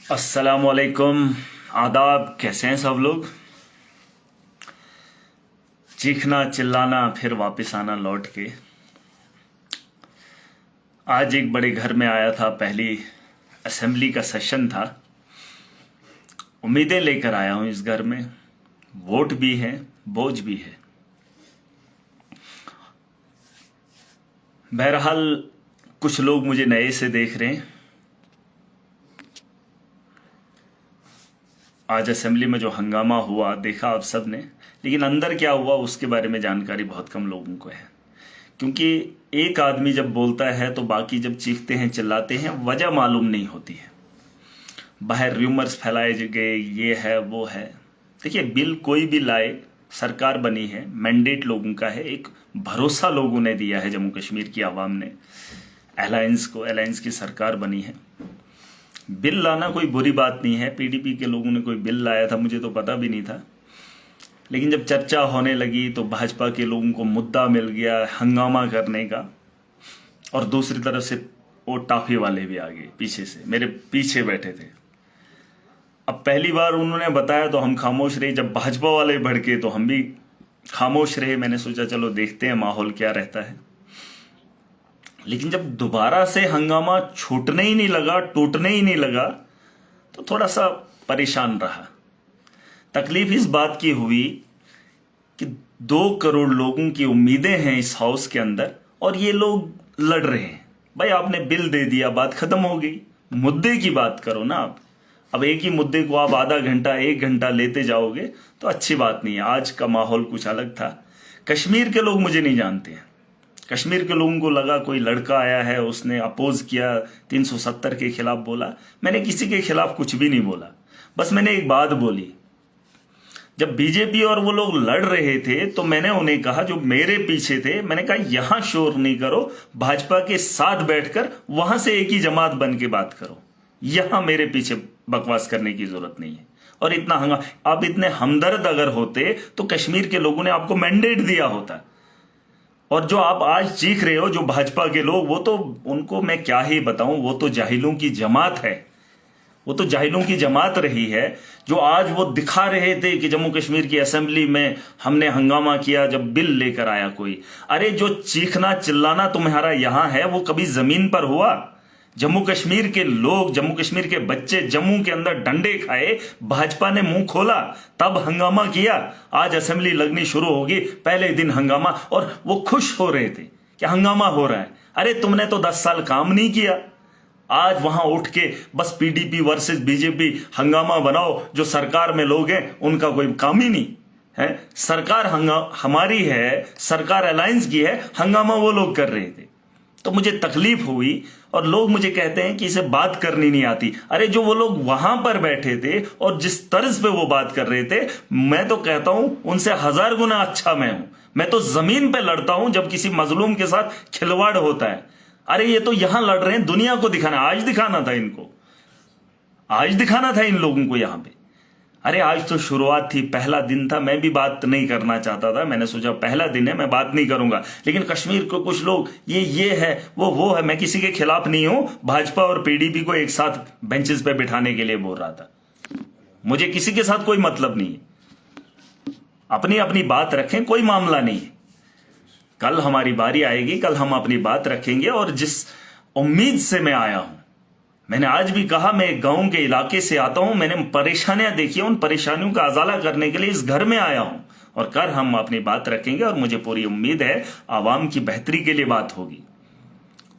अस्सलामुअलैकुम। आदाब। कैसे हैं सब लोग? चीखना चिल्लाना फिर वापस आना लौट के। आज एक बड़े घर में आया था, पहली असेंबली का सेशन था। उम्मीदें लेकर आया हूं इस घर में। वोट भी है, बोझ भी है। बहरहाल कुछ लोग मुझे नए से देख रहे हैं। आज असेंबली में जो हंगामा हुआ देखा आप सब ने, लेकिन अंदर क्या हुआ उसके बारे में जानकारी बहुत कम लोगों को है। क्योंकि एक आदमी जब बोलता है तो बाकी जब चीखते हैं चिल्लाते हैं, वजह मालूम नहीं होती है। बाहर र्यूमर्स फैलाए गए, ये है वो है। देखिए, बिल कोई भी लाए, सरकार बनी है, मैंडेट लोगों का है, एक भरोसा लोगों ने दिया है जम्मू कश्मीर की आवाम ने अलायंस को। अलायंस की सरकार बनी है। बिल लाना कोई बुरी बात नहीं है। पीडीपी के लोगों ने कोई बिल लाया था, मुझे तो पता भी नहीं था। लेकिन जब चर्चा होने लगी तो भाजपा के लोगों को मुद्दा मिल गया हंगामा करने का, और दूसरी तरफ से वो टाफी वाले भी आ गए पीछे से, मेरे पीछे बैठे थे। अब पहली बार उन्होंने बताया तो हम खामोश रहे, जब भाजपा वाले भड़के तो हम भी खामोश रहे। मैंने सोचा चलो देखते हैं माहौल क्या रहता है। लेकिन जब दोबारा से हंगामा छूटने ही नहीं लगा, टूटने ही नहीं लगा, तो थोड़ा सा परेशान रहा। तकलीफ इस बात की हुई कि 2 करोड़ लोगों की उम्मीदें हैं इस हाउस के अंदर, और ये लोग लड़ रहे हैं। भाई आपने बिल दे दिया, बात खत्म हो गई। मुद्दे की बात करो ना आप। अब एक ही मुद्दे को आप आधा घंटा 1 घंटा लेते जाओगे तो अच्छी बात नहीं है। आज का माहौल कुछ अलग था। कश्मीर के लोग मुझे नहीं जानते हैं। कश्मीर के लोगों को लगा कोई लड़का आया है, उसने अपोज किया, 370 के खिलाफ बोला। मैंने किसी के खिलाफ कुछ भी नहीं बोला। बस मैंने एक बात बोली, जब बीजेपी और वो लोग लड़ रहे थे तो मैंने उन्हें कहा, जो मेरे पीछे थे, मैंने कहा यहां शोर नहीं करो, भाजपा के साथ बैठकर वहां से एक ही जमात बन के बात करो। यहां मेरे पीछे बकवास करने की जरूरत नहीं है। और इतना आप इतने हमदर्द अगर होते तो कश्मीर के लोगों ने आपको मैंडेट दिया होता। और जो आप आज चीख रहे हो, जो भाजपा के लोग, वो तो उनको मैं क्या ही बताऊं, वो तो जाहिलों की जमात है। वो तो जाहिलों की जमात रही है। जो आज वो दिखा रहे थे कि जम्मू कश्मीर की असेंबली में हमने हंगामा किया जब बिल लेकर आया कोई। अरे जो चीखना चिल्लाना तुम्हारा यहां है वो कभी जमीन पर हुआ? जम्मू कश्मीर के लोग, जम्मू कश्मीर के बच्चे जम्मू के अंदर डंडे खाए, भाजपा ने मुंह खोला तब हंगामा किया। आज असेंबली लगनी शुरू होगी, पहले दिन हंगामा, और वो खुश हो रहे थे कि हंगामा हो रहा है। अरे तुमने तो 10 साल काम नहीं किया। आज वहां उठ के बस पीडीपी वर्सेस बीजेपी हंगामा बनाओ। जो सरकार में लोग हैं उनका कोई काम ही नहीं है। सरकार हमारी है, सरकार अलायंस की है, हंगामा वो लोग कर रहे थे। तो मुझे तकलीफ हुई। और लोग मुझे कहते हैं कि इसे बात करनी नहीं आती। अरे जो वो लोग वहां पर बैठे थे और जिस तर्ज पे वो बात कर रहे थे, मैं तो कहता हूं उनसे 1000 गुना अच्छा मैं हूं। मैं तो जमीन पे लड़ता हूं जब किसी मजलूम के साथ खिलवाड़ होता है। अरे ये तो यहां लड़ रहे हैं, दुनिया को दिखाना। आज दिखाना था इनको, आज दिखाना था इन लोगों को यहां पे। अरे आज तो शुरुआत थी, पहला दिन था। मैं भी बात नहीं करना चाहता था। मैंने सोचा पहला दिन है, मैं बात नहीं करूंगा। लेकिन कश्मीर को कुछ लोग ये है वो है। मैं किसी के खिलाफ नहीं हूं। भाजपा और पीडीपी को एक साथ बेंचेस पे बिठाने के लिए बोल रहा था। मुझे किसी के साथ कोई मतलब नहीं है। अपनी अपनी बात रखें, कोई मामला नहीं है। कल हमारी बारी आएगी, कल हम अपनी बात रखेंगे। और जिस उम्मीद से मैं आया हूं, मैंने आज भी कहा, मैं एक गांव के इलाके से आता हूं। मैंने परेशानियां देखी, उन परेशानियों का अजाला करने के लिए इस घर में आया हूं। और कल हम अपनी बात रखेंगे। और मुझे पूरी उम्मीद है आवाम की बेहतरी के लिए बात होगी।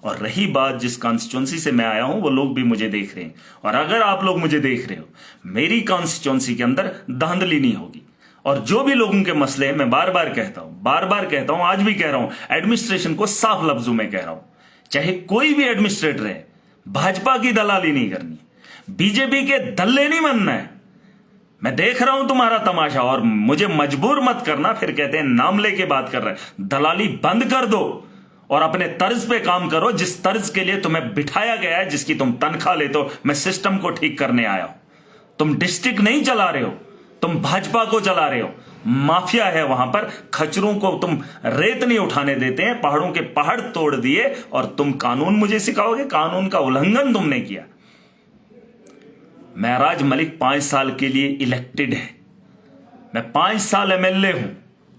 और रही बात जिस कॉन्स्टिट्यूंसी से मैं आया हूं, वो लोग भी मुझे देख रहे हैं। और अगर आप लोग मुझे देख रहे हो, मेरी कॉन्स्टिट्यूंसी के अंदर धांधली नहीं होगी। और जो भी लोगों के मसले हैं, मैं बार बार कहता हूं, आज भी कह रहा हूं, एडमिनिस्ट्रेशन को साफ लफ्जों में कह रहा हूं, चाहे कोई भी एडमिनिस्ट्रेटर है, भाजपा की दलाली नहीं करनी, बीजेपी के दल्ले नहीं बनना है। मैं देख रहा हूं तुम्हारा तमाशा, और मुझे मजबूर मत करना। फिर कहते हैं नाम लेके बात कर रहे हैं। दलाली बंद कर दो और अपने तर्ज पे काम करो, जिस तर्ज के लिए तुम्हें बिठाया गया है, जिसकी तुम तनख्वाह लेते हो। मैं सिस्टम को ठीक करने आया हूं। तुम डिस्ट्रिक्ट नहीं चला रहे हो, तुम भाजपा को चला रहे हो। माफिया है वहां पर। खच्चरों को तुम रेत नहीं उठाने देते हैं, पहाड़ों के पहाड़ तोड़ दिए। और तुम कानून मुझे सिखाओगे? कानून का उल्लंघन तुमने किया। महराज मलिक 5 साल के लिए इलेक्टेड है, मैं 5 साल एमएलए हूं,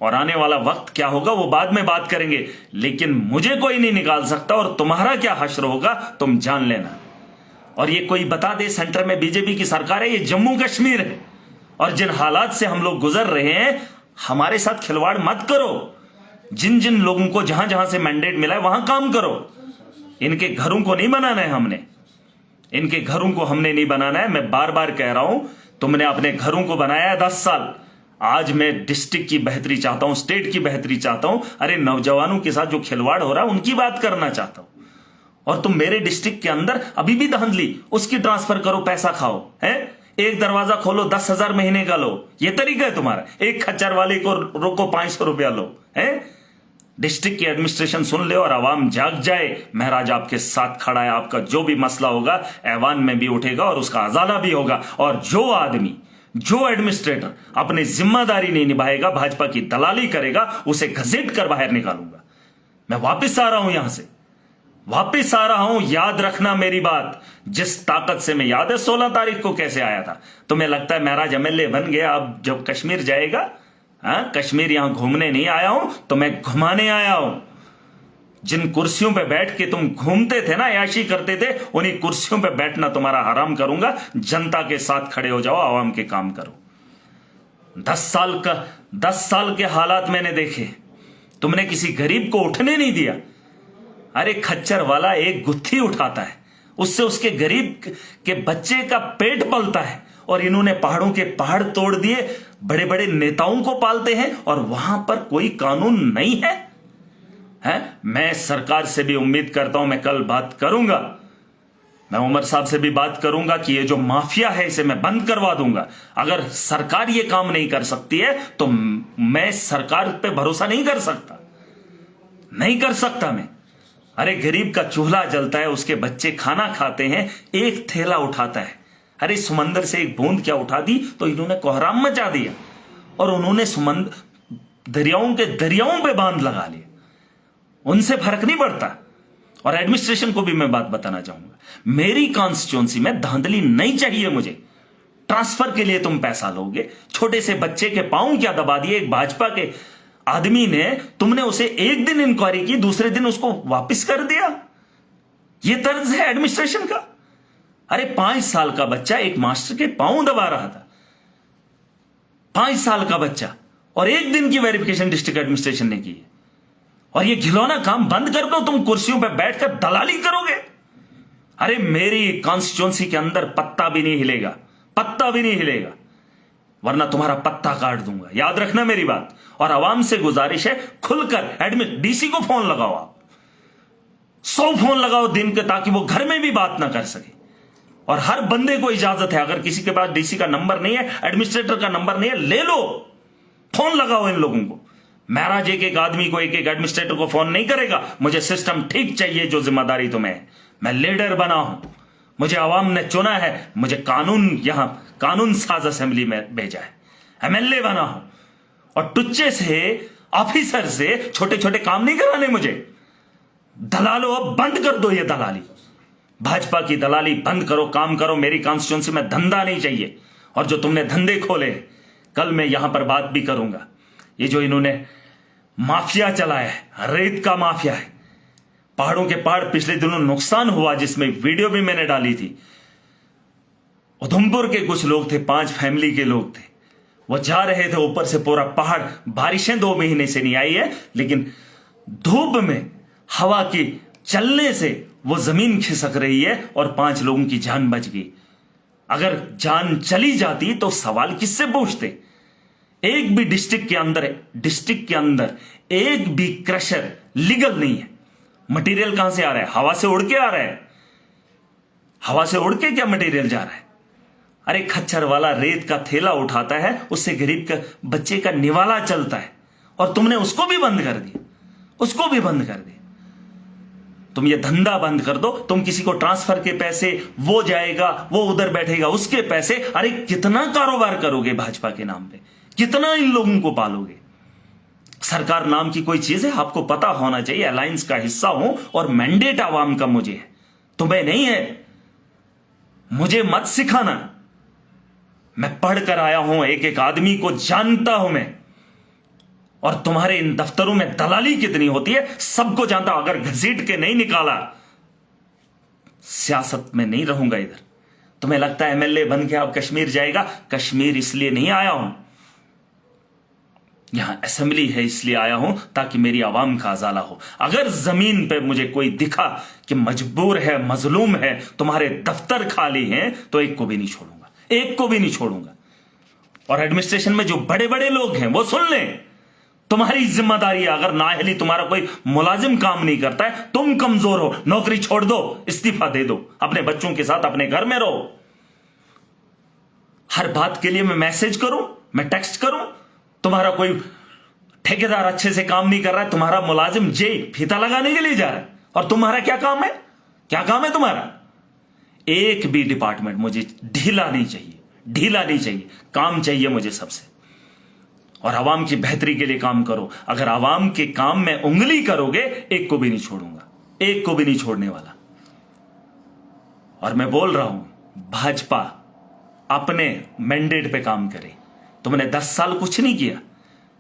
और आने वाला वक्त क्या होगा वो बाद में बात करेंगे, लेकिन मुझे कोई नहीं निकाल सकता, और तुम्हारा क्या हश्र होगा तुम जान लेना। और ये कोई बता दे सेंटर में बीजेपी की सरकार है, ये जम्मू कश्मीर है, और जिन हालात से हम लोग गुजर रहे हैं, हमारे साथ खिलवाड़ मत करो। जिन जिन लोगों को जहां जहां से मैंडेट मिला है वहां काम करो। इनके घरों को नहीं बनाना है, इनके घरों को हमने नहीं बनाना है। मैं बार बार कह रहा हूं, तुमने अपने घरों को बनाया है 10 साल। आज मैं डिस्ट्रिक्ट की बेहतरी चाहता हूं, स्टेट की बेहतरी चाहता हूं। अरे नौजवानों के साथ जो खिलवाड़ हो रहा है उनकी बात करना चाहता हूं। और तुम मेरे डिस्ट्रिक्ट के अंदर अभी भी धांधली, उसकी ट्रांसफर करो, पैसा खाओ, है? एक दरवाजा खोलो 10,000 महीने का लो, ये तरीका है तुम्हारा। एक खच्चर वाले को रोको 500 रुपया लो, है? डिस्ट्रिक्ट की एडमिनिस्ट्रेशन सुन ले और आवाम जाग जाए। महराज आपके साथ खड़ा है, आपका जो भी मसला होगा ऐवान में भी उठेगा और उसका अजाला भी होगा। और जो आदमी, जो एडमिनिस्ट्रेटर अपनी जिम्मेदारी नहीं निभाएगा, भाजपा की दलाली करेगा, उसे घसीट कर बाहर निकालूंगा। मैं वापिस आ रहा हूं, यहां से वापिस आ रहा हूं। याद रखना मेरी बात, जिस ताकत से मैं, याद है 16 तारीख को कैसे आया था? तुम्हें लगता है महराज एमएलए बन गया, अब जब कश्मीर जाएगा? हाँ, कश्मीर यहां घूमने नहीं आया हूं, तो मैं घुमाने आया हूं। जिन कुर्सियों पे बैठ के तुम घूमते थे ना, याशी करते थे, उन्हीं कुर्सियों पे बैठना तुम्हारा हराम करूंगा। जनता के साथ खड़े हो जाओ, आवाम के काम करो। 10 साल के हालात मैंने देखे, तुमने किसी गरीब को उठने नहीं दिया। अरे खच्चर वाला एक गुत्थी उठाता है, उससे उसके गरीब के बच्चे का पेट पलता है। और इन्होंने पहाड़ों के पहाड़ तोड़ दिए, बड़े बड़े नेताओं को पालते हैं, और वहां पर कोई कानून नहीं है, मैं सरकार से भी उम्मीद करता हूं, मैं कल बात करूंगा, मैं उमर साहब से भी बात करूंगा कि ये जो माफिया है इसे मैं बंद करवा दूंगा। अगर सरकार ये काम नहीं कर सकती है तो मैं सरकार पे भरोसा नहीं कर सकता मैं। अरे गरीब का चूल्हा जलता है, उसके बच्चे खाना खाते हैं, एक थैला उठाता है। अरे समंदर से एक बूंद क्या उठा दी तो इन्होंने कोहराम मचा दिया, और उन्होंने दरियाओं के दरियाओं पे बांध लगा लिए। उनसे फर्क नहीं पड़ता। और एडमिनिस्ट्रेशन को भी मैं बात बताना चाहूंगा, मेरी कॉन्स्टिट्यूंसी में धांधली नहीं चाहिए मुझे। ट्रांसफर के लिए तुम पैसा लोगे, छोटे से बच्चे के पांव क्या दबा दिए एक भाजपा के आदमी ने, तुमने उसे एक दिन इंक्वायरी की, दूसरे दिन उसको वापस कर दिया। यह तर्ज है एडमिनिस्ट्रेशन का। अरे 5 साल का बच्चा एक मास्टर के पांव दबा रहा था, 5 साल का बच्चा, और एक दिन की वेरिफिकेशन डिस्ट्रिक्ट एडमिनिस्ट्रेशन ने की। और ये घिनौना काम बंद कर दो, तुम कुर्सियों पर बैठकर दलाली करोगे। अरे मेरी कॉन्स्टिट्यूंसी के अंदर पत्ता भी नहीं हिलेगा, वरना तुम्हारा पत्ता काट दूंगा, याद रखना मेरी बात। और आवाम से गुजारिश है, खुलकर डीसी को फोन लगाओ, आप 100 फोन लगाओ दिन के, ताकि वो घर में भी बात ना कर सके। और हर बंदे को इजाजत है, अगर किसी के पास डीसी का नंबर नहीं है, एडमिनिस्ट्रेटर का नंबर नहीं है, ले लो, फोन लगाओ इन लोगों को। महराज एक आदमी को, एक एडमिनिस्ट्रेटर को फोन नहीं करेगा। मुझे सिस्टम ठीक चाहिए, जो जिम्मेदारी तुम्हें है। मैं लीडर बना हूं, मुझे आवाम ने चुना है, मुझे कानून साज असेंबली में भेजा है, एमएलए बना हूं। और टुच्चे से, ऑफिसर से छोटे छोटे काम नहीं कराने मुझे। दलालो, अब बंद कर दो ये दलाली, भाजपा की दलाली बंद करो, काम करो। मेरी कॉन्स्टिट्यूंसी में धंधा नहीं चाहिए। और जो तुमने धंधे खोले, कल मैं यहां पर बात भी करूंगा। ये जो इन्होंने माफिया चलाया है, रेत का माफिया है, पहाड़ों के पहाड़ पिछले दिनों नुकसान हुआ, जिसमें वीडियो भी मैंने डाली थी। उधमपुर के कुछ लोग थे, 5 फैमिली के लोग थे, वो जा रहे थे, ऊपर से पूरा पहाड़, बारिशें 2 महीने से नहीं आई है, लेकिन धूप में हवा की चलने से वो जमीन खिसक रही है, और 5 लोगों की जान बच गई। अगर जान चली जाती तो सवाल किससे पूछते? एक भी डिस्ट्रिक्ट के अंदर एक भी क्रशर लीगल नहीं है। मटेरियल कहां से आ रहा है? हवा से उड़ के आ रहा है। हवा से उड़ के क्या मटेरियल जा रहा है? अरे खच्चर वाला रेत का थैला उठाता है, उससे गरीब का बच्चे का निवाला चलता है, और तुमने उसको भी बंद कर दिया। तुम ये धंधा बंद कर दो। तुम किसी को ट्रांसफर के पैसे, वो जाएगा, वो उधर बैठेगा, उसके पैसे। अरे कितना कारोबार करोगे भाजपा के नाम पे? कितना इन लोगों को पालोगे? सरकार नाम की कोई चीज है? आपको पता होना चाहिए, अलायंस का हिस्सा हूं और मैंडेट आवाम का मुझे है, तुम्हें नहीं है। मुझे मत सिखाना, मैं पढ़कर आया हूं, एक एक आदमी को जानता हूं मैं। और तुम्हारे इन दफ्तरों में दलाली कितनी होती है सबको जानता हूं। अगर घसीट के नहीं निकाला, सियासत में नहीं रहूंगा इधर। तुम्हें लगता है एमएलए बन के अब कश्मीर जाएगा? कश्मीर इसलिए नहीं आया हूं, यहां असेंबली है इसलिए आया हूं ताकि मेरी आवाम का अजाला हो। अगर जमीन पे मुझे कोई दिखा कि मजबूर है, मजलूम है, तुम्हारे दफ्तर खाली हैं, तो एक को भी नहीं छोड़ूंगा, एक को भी नहीं छोड़ूंगा। और एडमिनिस्ट्रेशन में जो बड़े बड़े लोग हैं वो सुन लें, तुम्हारी जिम्मेदारी है। अगर नाअहली तुम्हारा कोई मुलाजिम काम नहीं करता है, तुम कमजोर हो, नौकरी छोड़ दो, इस्तीफा दे दो, अपने बच्चों के साथ अपने घर में रहो। हर बात के लिए मैं मैसेज करूं, मैं टेक्स्ट करूं? तुम्हारा कोई ठेकेदार अच्छे से काम नहीं कर रहा है, तुम्हारा मुलाजिम जेल फीता लगाने के लिए जा रहा है, और तुम्हारा क्या काम है? क्या काम है तुम्हारा? एक भी डिपार्टमेंट मुझे ढीला नहीं चाहिए, ढीला नहीं चाहिए, काम चाहिए मुझे सबसे। और आवाम की बेहतरी के लिए काम करो। अगर आवाम के काम में उंगली करोगे, एक को भी नहीं छोड़ूंगा, एक को भी नहीं छोड़ने वाला। और मैं बोल रहा हूं, भाजपा अपने मैंडेट पे काम करे। तुमने 10 साल कुछ नहीं किया,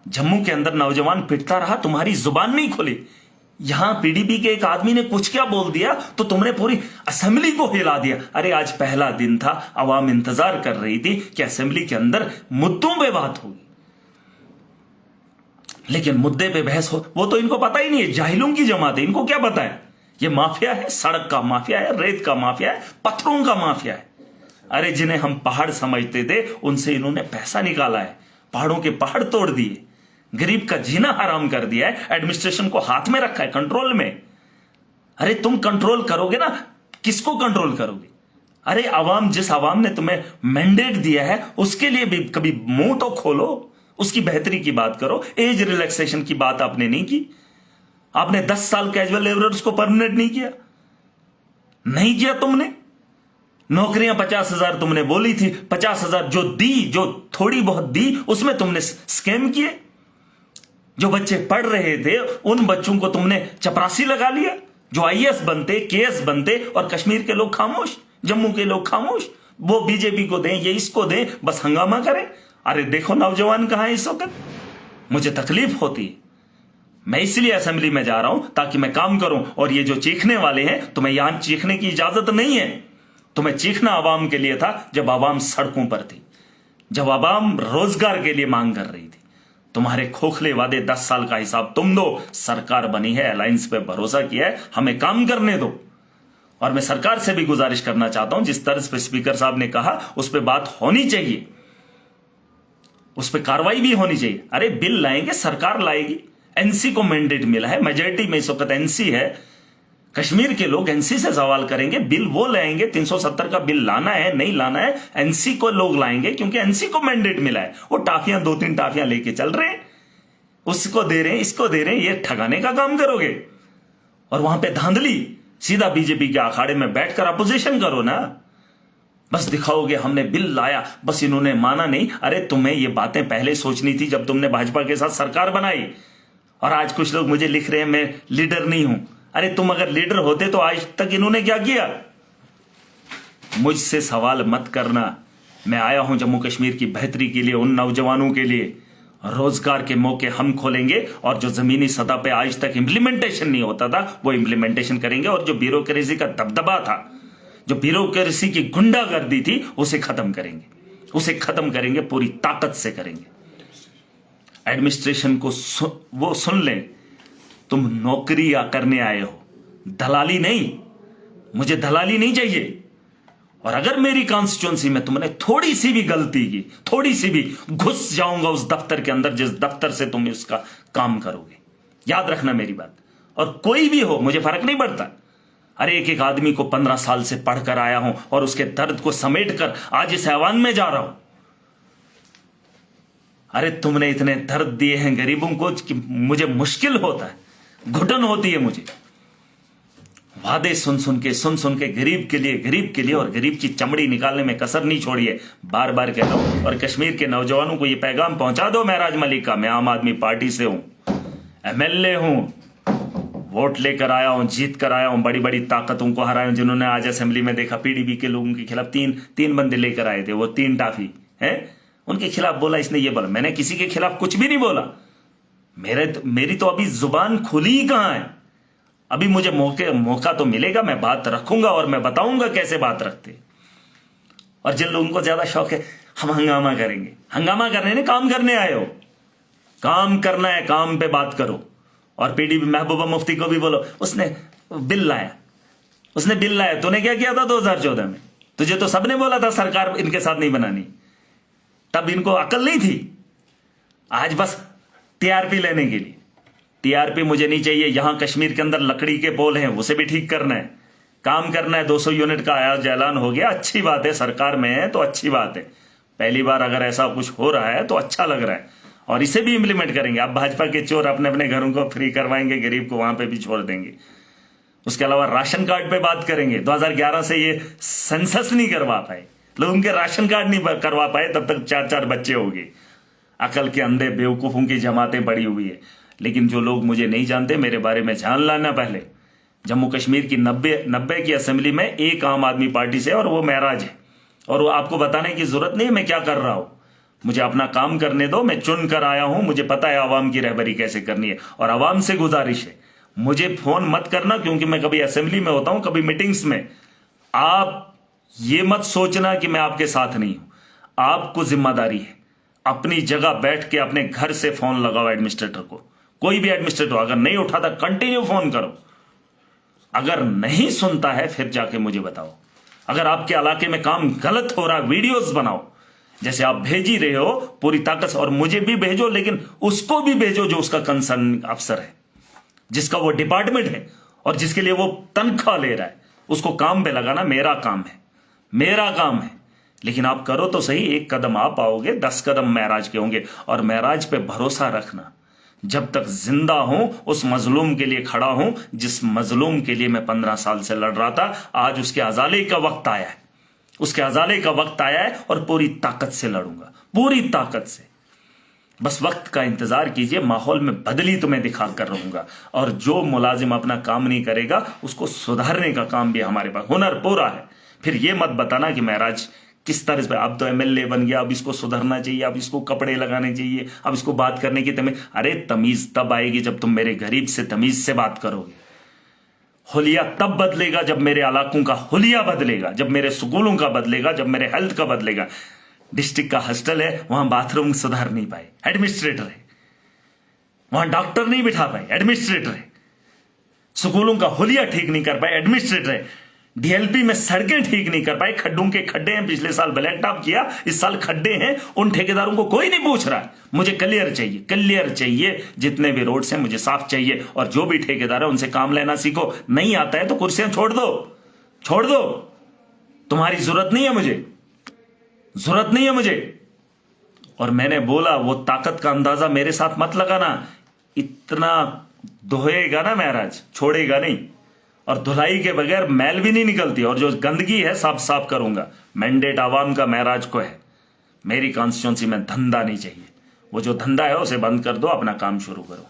जम्मू के अंदर नौजवान पिटता रहा, तुम्हारी जुबान नहीं खुली। यहां पीडीपी के एक आदमी ने कुछ क्या बोल दिया तो तुमने पूरी असेंबली को हिला दिया। अरे आज पहला दिन था, आवाम इंतजार कर रही थी कि असेंबली के अंदर मुद्दों पे बात होगी, लेकिन मुद्दे पे बहस हो, वो तो इनको पता ही नहीं है। जाहिलों की जमात है, इनको क्या पता है? ये माफिया है, सड़क का माफिया है, रेत का माफिया है, पत्थरों का माफिया है। अरे जिन्हें हम पहाड़ समझते थे, उनसे इन्होंने पैसा निकाला है, पहाड़ों के पहाड़ तोड़ दिए, गरीब का जीना हराम कर दिया है, एडमिनिस्ट्रेशन को हाथ में रखा है, कंट्रोल में। अरे तुम कंट्रोल करोगे ना, किसको कंट्रोल करोगे? अरे आवाम, जिस आवाम ने तुम्हें मैंडेट दिया है, उसके लिए भी कभी मुंह तो खोलो, उसकी बेहतरी की बात करो। एज रिलैक्सेशन की बात आपने नहीं की। आपने 10 साल कैजुअल लेबरर्स को परमानेंट नहीं किया, नहीं किया तुमने। नौकरियां 50,000 तुमने बोली थी, 50,000 जो दी, जो थोड़ी बहुत दी, उसमें तुमने स्कैम किए। जो बच्चे पढ़ रहे थे उन बच्चों को तुमने चपरासी लगा लिया। जो आईएएस बनते, केएस बनते, और कश्मीर के लोग खामोश, जम्मू के लोग खामोश, वो बीजेपी को दें, ये इसको दें, बस हंगामा करें। अरे देखो नौजवान कहां है इस वक्त। मुझे तकलीफ होती है, मैं इसलिए असेंबली में जा रहा हूं ताकि मैं काम करूं। और ये जो चीखने वाले हैं, तुम्हें यहां चीखने की इजाजत नहीं है। तुम्हें चीखना आवाम के लिए था जब आवाम सड़कों पर थी, जब आवाम रोजगार के लिए मांग कर रही थी। तुम्हारे खोखले वादे, 10 साल का हिसाब तुम दो। सरकार बनी है, अलायंस पे भरोसा किया है, हमें काम करने दो। और मैं सरकार से भी गुजारिश करना चाहता हूं, जिस तर्ज पे स्पीकर साहब ने कहा उस पर बात होनी चाहिए, उस पर कार्रवाई भी होनी चाहिए। अरे बिल लाएंगे, सरकार लाएगी, एनसी को मैंडेट मिला है, मेजॉरिटी में इस वक्त एनसी है, कश्मीर के लोग एनसी से सवाल करेंगे, बिल वो लाएंगे। 370 का बिल लाना है, नहीं लाना है, एनसी को लोग लाएंगे, क्योंकि एनसी को मैंडेट मिला है। वो टाफियां 2-3 टाफियां लेके चल रहे हैं, उसको दे रहे हैं, इसको दे रहे हैं, ये ठगाने का काम करोगे। और वहां पे धांधली, सीधा बीजेपी के अखाड़े में बैठकर अपोजिशन करो ना, बस दिखाओगे हमने बिल लाया, बस इन्होंने माना नहीं। अरे तुम्हें ये बातें पहले सोचनी थी जब तुमने भाजपा के साथ सरकार बनाई। और आज कुछ लोग मुझे लिख रहे हैं मैं लीडर नहीं हूं। अरे तुम अगर लीडर होते तो आज तक इन्होंने क्या किया? मुझसे सवाल मत करना। मैं आया हूं जम्मू कश्मीर की बेहतरी के लिए, उन नौजवानों के लिए। रोजगार के मौके हम खोलेंगे, और जो जमीनी सतह पे आज तक इंप्लीमेंटेशन नहीं होता था वो इंप्लीमेंटेशन करेंगे। और जो ब्यूरोक्रेसी का दबदबा था, जो ब्यूरोक्रेसी की गुंडागर्दी थी, उसे खत्म करेंगे, उसे खत्म करेंगे, पूरी ताकत से करेंगे। एडमिनिस्ट्रेशन को वो सुन लें, तुम नौकरी करने आए हो, दलाली नहीं। मुझे दलाली नहीं चाहिए। और अगर मेरी कॉन्स्टिट्यूंसी में तुमने थोड़ी सी भी गलती की, थोड़ी सी भी, घुस जाऊंगा उस दफ्तर के अंदर जिस दफ्तर से तुम उसका काम करोगे। याद रखना मेरी बात। और कोई भी हो, मुझे फर्क नहीं पड़ता। अरे एक एक आदमी को 15 साल से पढ़कर आया हूं और उसके दर्द को समेट कर आज इस ऐवान में जा रहा हूं। अरे तुमने इतने दर्द दिए हैं गरीबों को कि मुझे मुश्किल होता है, घुटन होती है मुझे। वादे सुन सुन के गरीब के लिए और गरीब की चमड़ी निकालने में कसर नहीं छोड़ी है। बार बार कह रहा हूं। और कश्मीर के नौजवानों को यह पैगाम पहुंचा दो, महराज मलिक का, मैं आम आदमी पार्टी से हूं, एमएलए हूं, वोट लेकर आया हूं, जीत कर आया हूं, बड़ी बड़ी ताकतों को हराया हूं। जिन्होंने आज असेंबली में देखा पीडीपी के लोगों के खिलाफ तीन बंदे लेकर आए थे, वो 3 टाफी है, उनके खिलाफ बोला इसने, ये बोला। मैंने किसी के खिलाफ कुछ भी नहीं बोला। मेरी तो अभी जुबान खुली ही कहां है। अभी मुझे मौका तो मिलेगा, मैं बात रखूंगा और मैं बताऊंगा कैसे बात रखते। और जिन लोगों को ज्यादा शौक है हम हंगामा करेंगे, हंगामा करने ने काम करने आए हो, काम करना है, काम पे बात करो। और पीडीपी महबूबा मुफ्ती को भी बोलो, उसने बिल लाया, तूने क्या किया था 2014 में? तुझे तो सबने बोला था सरकार इनके साथ नहीं बनानी, तब इनको अकल नहीं थी। आज बस टीआरपी लेने के लिए। टीआरपी मुझे नहीं चाहिए। यहां कश्मीर के अंदर लकड़ी के पोल हैं, उसे भी ठीक करना है, काम करना है। 200 यूनिट का आज ऐलान हो गया, अच्छी बात है, सरकार में है तो अच्छी बात है। पहली बार अगर ऐसा कुछ हो रहा है तो अच्छा लग रहा है, और इसे भी इंप्लीमेंट करेंगे। अब भाजपा के चोर अपने अपने घरों को फ्री करवाएंगे, गरीब को वहां पे भी छोड़ देंगे। उसके अलावा राशन कार्ड पे बात करेंगे। 2011 से ये सेंसस नहीं करवा पाए, लोगों के राशन कार्ड नहीं करवा पाए, तब तक 4-4 बच्चे हो गए। अकल के अंधे बेवकूफों की जमातें बड़ी हुई है। लेकिन जो लोग मुझे नहीं जानते, मेरे बारे में जान लाना। पहले जम्मू कश्मीर की 90 की असेंबली में एक आम आदमी पार्टी से, और वो महराज है, और वो आपको बताने की जरूरत नहीं है मैं क्या कर रहा हूं। मुझे अपना काम करने दो, मैं चुन कर आया हूं, मुझे पता है आवाम की रहबरी कैसे करनी है। और आवाम से गुजारिश है, मुझे फोन मत करना, क्योंकि मैं कभी असेंबली में होता हूं, कभी मीटिंग्स में। आप ये मत सोचना कि मैं आपके साथ नहीं हूं। आपको जिम्मेदारी है, अपनी जगह बैठ के अपने घर से फोन लगाओ एडमिनिस्ट्रेटर को, कोई भी एडमिनिस्ट्रेटर। अगर नहीं उठाता कंटिन्यू फोन करो, अगर नहीं सुनता है फिर जाके मुझे बताओ। अगर आपके इलाके में काम गलत हो रहा है, वीडियोस बनाओ, जैसे आप भेज ही रहे हो पूरी ताकत से, और मुझे भी भेजो, लेकिन उसको भी भेजो जो उसका कंसर्न अफसर है, जिसका वो डिपार्टमेंट है और जिसके लिए वो तनख्वाह ले रहा है। उसको काम पे लगाना मेरा काम है, मेरा काम है। लेकिन आप करो तो सही, एक कदम आप आओगे, 10 कदम महराज के होंगे। और महराज पे भरोसा रखना, जब तक जिंदा हूं उस मजलूम के लिए खड़ा हूं, जिस मजलूम के लिए मैं 15 साल से लड़ रहा था। आज उसके अजाले का वक्त आया है, उसके अजाले का वक्त आया है, और पूरी ताकत से लड़ूंगा, पूरी ताकत से। बस वक्त का इंतजार कीजिए, माहौल में बदली तो मैं दिखा कर रहूंगा। और जो मुलाजिम अपना काम नहीं करेगा, उसको सुधारने का काम भी हमारे पास हुनर पूरा है। फिर ये मत बताना कि महराज किस तरह से, अब तो एमएलए बन गया, अब इसको सुधरना चाहिए, अब इसको कपड़े लगाने चाहिए, अब इसको बात करने की तमीज। अरे तमीज तब आएगी जब तुम मेरे गरीब से तमीज से बात करोगे। हुलिया तब बदलेगा जब मेरे इलाकों का हुलिया बदलेगा, जब मेरे स्कूलों का बदलेगा, जब मेरे हेल्थ का बदलेगा। डिस्ट्रिक्ट का हॉस्टल है, वहां बाथरूम सुधार नहीं पाए, एडमिनिस्ट्रेटर है। वहां डॉक्टर नहीं बिठा पाए, एडमिनिस्ट्रेटर है। स्कूलों का हुलिया ठीक नहीं कर पाए, एडमिनिस्ट्रेटर है। डीएलपी में सड़कें ठीक नहीं कर पाए, खड्डों के खड्डे हैं, पिछले साल ब्लैक टॉप किया, इस साल खड्डे हैं। उन ठेकेदारों को कोई नहीं पूछ रहा है। मुझे क्लियर चाहिए, क्लियर चाहिए। जितने भी रोड्स हैं मुझे साफ चाहिए। और जो भी ठेकेदार है उनसे काम लेना सीखो। नहीं आता है तो कुर्सियां छोड़ दो, छोड़ दो। तुम्हारी जरूरत नहीं है मुझे, जरूरत नहीं है मुझे। और मैंने बोला, वो ताकत का अंदाजा मेरे साथ मत लगाना। इतना धोएगा ना महराज, छोड़ेगा नहीं। और धुलाई के बगैर मैल भी नहीं निकलती, और जो गंदगी है सब साफ करूंगा। मैंडेट आवाम का महराज को है। मेरी कॉन्स्टिट्यूंसी में धंधा नहीं चाहिए। वो जो धंधा है उसे बंद कर दो, अपना काम शुरू करो।